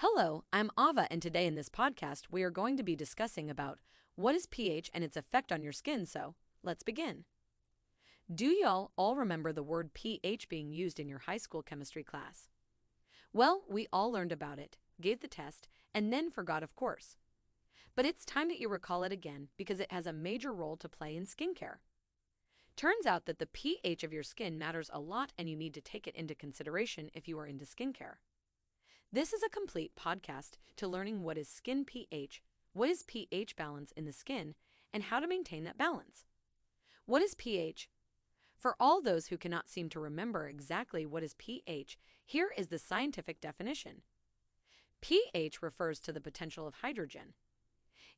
Hello, I'm Ava, and today in this podcast we are going to be discussing about what is pH and its effect on your skin, so let's begin. Do y'all all remember the word pH being used in your high school chemistry class? Well, we all learned about it, gave the test, and then forgot, of course. But it's time that you recall it again because it has a major role to play in skincare. Turns out that the pH of your skin matters a lot and you need to take it into consideration if you are into skincare. This is a complete podcast to learning what is skin pH, what is pH balance in the skin, and how to maintain that balance. What is pH? For all those who cannot seem to remember exactly what is pH, here is the scientific definition. pH refers to the potential of hydrogen.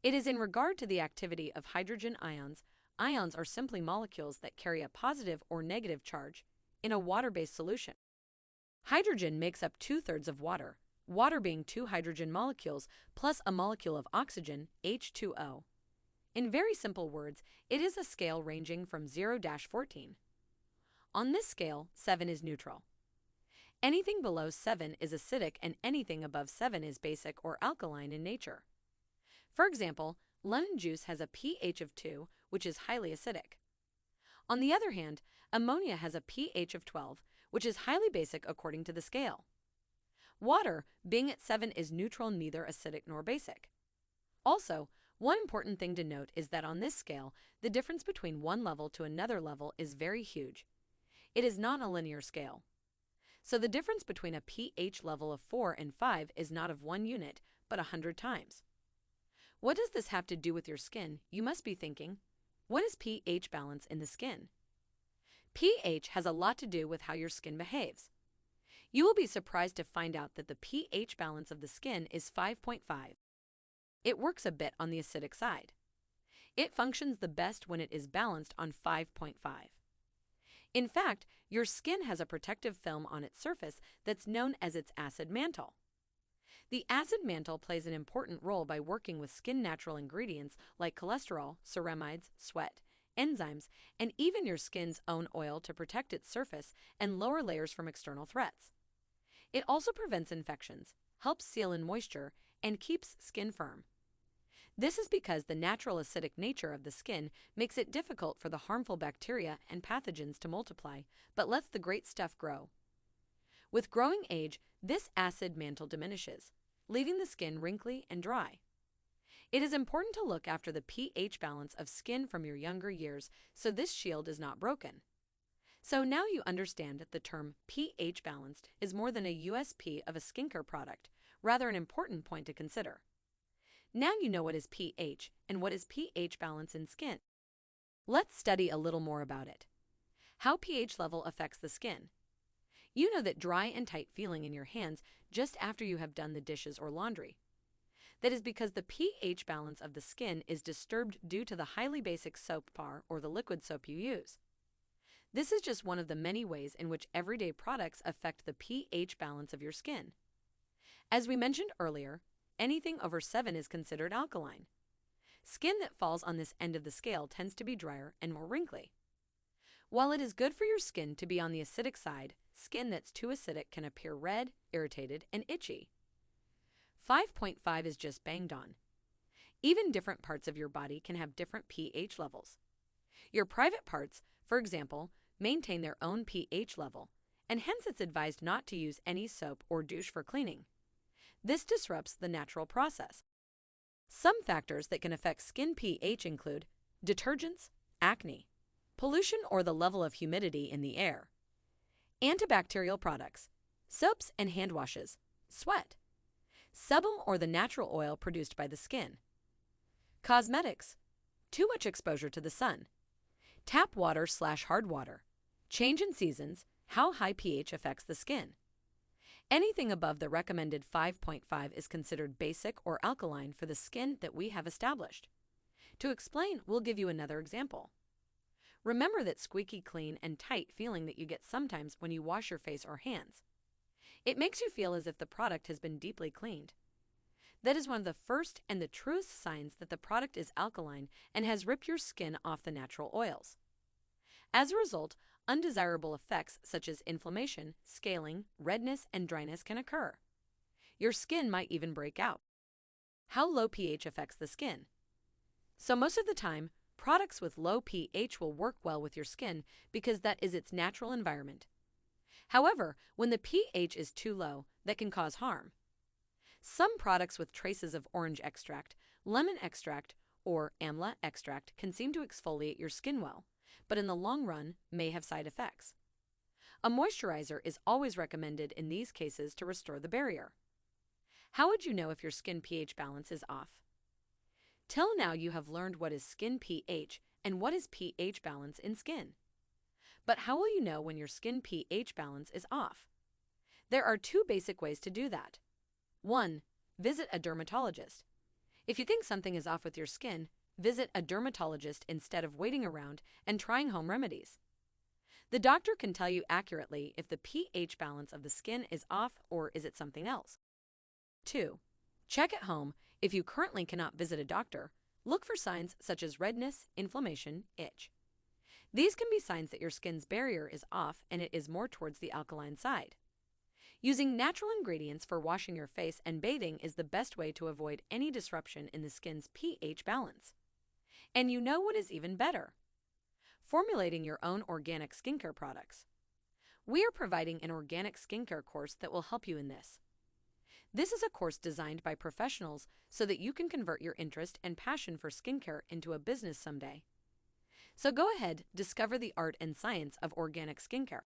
It is in regard to the activity of hydrogen ions. Ions are simply molecules that carry a positive or negative charge in a water-based solution. Hydrogen makes up 2/3 of water, water being two hydrogen molecules plus a molecule of oxygen, H2O. In very simple words, it is a scale ranging from 0-14. On this scale, 7 is neutral. Anything below 7 is acidic and anything above 7 is basic or alkaline in nature. For example, lemon juice has a pH of 2, which is highly acidic. On the other hand, ammonia has a pH of 12, which is highly basic according to the scale. Water, being at 7, is neutral, neither acidic nor basic. Also, one important thing to note is that on this scale, the difference between one level to another level is very huge. It is not a linear scale. So the difference between a pH level of 4 and 5 is not of 1 unit, but 100 times. What does this have to do with your skin? You must be thinking, what is pH balance in the skin? pH has a lot to do with how your skin behaves. You will be surprised to find out that the pH balance of the skin is 5.5. It works a bit on the acidic side. It functions the best when it is balanced on 5.5. In fact, your skin has a protective film on its surface that's known as its acid mantle. The acid mantle plays an important role by working with skin natural ingredients like cholesterol, ceramides, sweat, enzymes, and even your skin's own oil to protect its surface and lower layers from external threats. It also prevents infections, helps seal in moisture, and keeps skin firm. This is because the natural acidic nature of the skin makes it difficult for the harmful bacteria and pathogens to multiply, but lets the great stuff grow. With growing age, this acid mantle diminishes, leaving the skin wrinkly and dry. It is important to look after the pH balance of skin from your younger years so this shield is not broken. So now you understand that the term pH balanced is more than a USP of a skincare product, rather an important point to consider. Now you know what is pH and what is pH balance in skin. Let's study a little more about it. How pH level affects the skin. You know that dry and tight feeling in your hands just after you have done the dishes or laundry. That is because the pH balance of the skin is disturbed due to the highly basic soap bar or the liquid soap you use. This is just one of the many ways in which everyday products affect the pH balance of your skin. As we mentioned earlier, anything over 7 is considered alkaline. Skin that falls on this end of the scale tends to be drier and more wrinkly. While it is good for your skin to be on the acidic side, skin that's too acidic can appear red, irritated, and itchy. 5.5 is just banged on. Even different parts of your body can have different pH levels. Your private parts, for example, maintain their own pH level, and hence it's advised not to use any soap or douche for cleaning. This disrupts the natural process. Some factors that can affect skin pH include detergents, acne, pollution or the level of humidity in the air, antibacterial products, soaps and hand washes, sweat, sebum or the natural oil produced by the skin, cosmetics, too much exposure to the sun, tap water/hard water, change in seasons, how high pH affects the skin. Anything above the recommended 5.5 is considered basic or alkaline for the skin that we have established. To explain, we'll give you another example. Remember that squeaky clean and tight feeling that you get sometimes when you wash your face or hands. It makes you feel as if the product has been deeply cleaned. That is one of the first and the truest signs that the product is alkaline and has ripped your skin off the natural oils. As a result, undesirable effects such as inflammation, scaling, redness, and dryness can occur. your skin might even break out. How low pH affects the skin. So most of the time, products with low pH will work well with your skin because that is its natural environment. However, when the pH is too low, that can cause harm. Some products with traces of orange extract, lemon extract, or amla extract can seem to exfoliate your skin well, but in the long run may have side effects. A moisturizer is always recommended in these cases to restore the barrier. How would you know if your skin pH balance is off? Till now you have learned what is skin pH and what is pH balance in skin. But how will you know when your skin pH balance is off? There are two basic ways to do that. 1. Visit a dermatologist. If you think something is off with your skin, visit a dermatologist instead of waiting around and trying home remedies. The doctor can tell you accurately if the pH balance of the skin is off or is it something else. 2. Check at home. If you currently cannot visit a doctor, look for signs such as redness, inflammation, itch. These can be signs that your skin's barrier is off and it is more towards the alkaline side. Using natural ingredients for washing your face and bathing is the best way to avoid any disruption in the skin's pH balance. And you know what is even better? Formulating your own organic skincare products. We are providing an organic skincare course that will help you in this. This is a course designed by professionals so that you can convert your interest and passion for skincare into a business someday. So go ahead, discover the art and science of organic skincare.